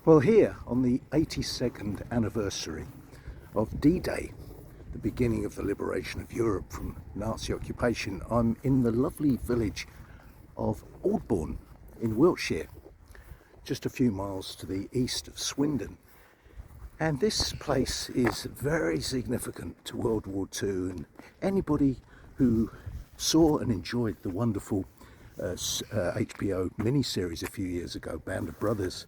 Well, here on the 82nd anniversary of D-Day, the beginning of the liberation of Europe from Nazi occupation, I'm in the lovely village of Aldbourne in Wiltshire, just a few miles to the east of Swindon. And this place is very significant to World War II, and anybody who saw and enjoyed the wonderful HBO miniseries a few years ago, Band of Brothers,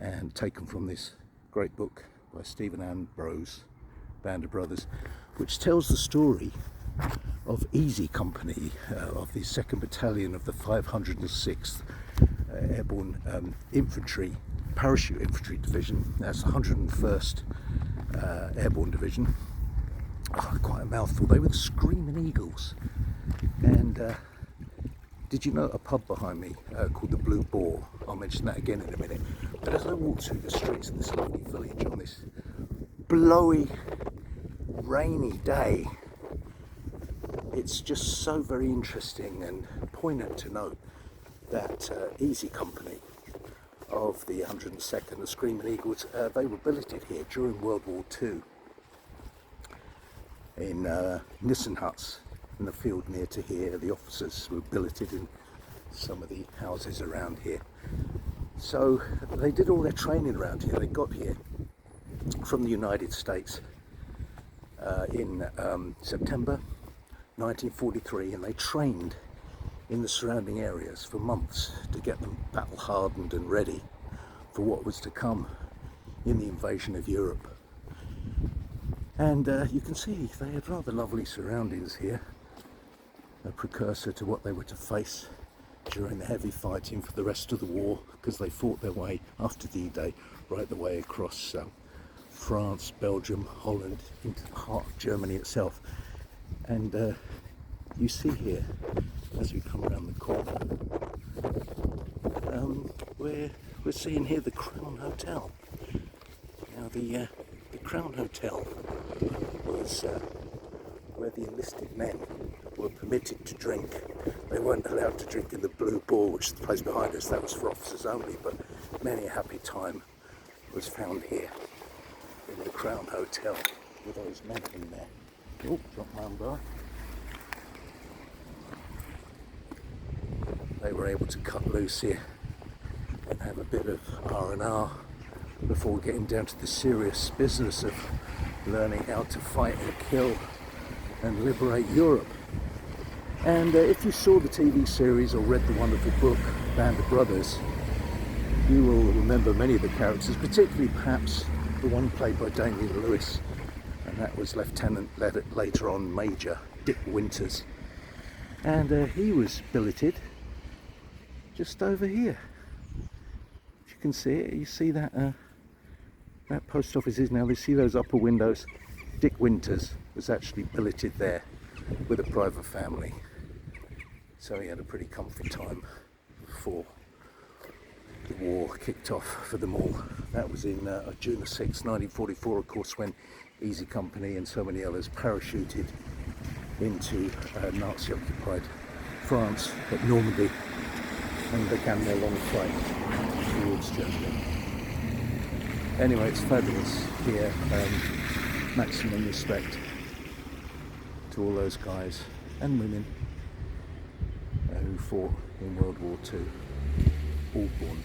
and taken from this great book by Stephen Ambrose, Band of Brothers, which tells the story of Easy Company, of the 2nd Battalion of the 506th Airborne Infantry, Parachute Infantry Division. That's the 101st Airborne Division. Quite a mouthful. They were the Screaming Eagles. And did you know a pub behind me called the Blue Boar? I'll mention that again in a minute. But as I walked through the streets of this lovely village on this blowy, rainy day, it's just so very interesting and poignant to note that Easy Company of the 102nd, the Screaming Eagles, they were billeted here during World War II in Nissen huts in the field near to here. The officers were billeted in some of the houses around here. So they did all their training around here. They got here from the United States in September 1943, and they trained in the surrounding areas for months to get them battle hardened and ready for what was to come in the invasion of Europe. And you can see they had rather lovely surroundings here, a precursor to what they were to face during the heavy fighting for the rest of the war, because they fought their way after D-Day right the way across France, Belgium, Holland, into the heart of Germany itself. And you see here, as we come around the corner, we're seeing here the Crown Hotel. Now the Crown Hotel was where the enlisted men were permitted to drink. They weren't allowed to drink in the Blue Boar, which is the place behind us. That was for officers only, but many a happy time was found here in the Crown Hotel with those men in there. Oh, dropped my umbrella. They were able to cut loose here and have a bit of R&R before getting down to the serious business of learning how to fight and kill and liberate Europe. And if you saw the TV series or read the wonderful book Band of Brothers, you will remember many of the characters, particularly perhaps the one played by Damian Lewis, and that was Lieutenant, later on Major Dick Winters. And he was billeted just over here. As you can see it, you see that that post office is now, they see those upper windows. Dick Winters was actually billeted there with a private family, so he had a pretty comfy time before the war kicked off for them all. That was in June the 6th, 1944, of course, when Easy Company and so many others parachuted into Nazi-occupied France at Normandy and began their long flight towards Germany. Anyway, it's fabulous here. Maximum respect to all those guys and women who fought in World War II. Aldbourne.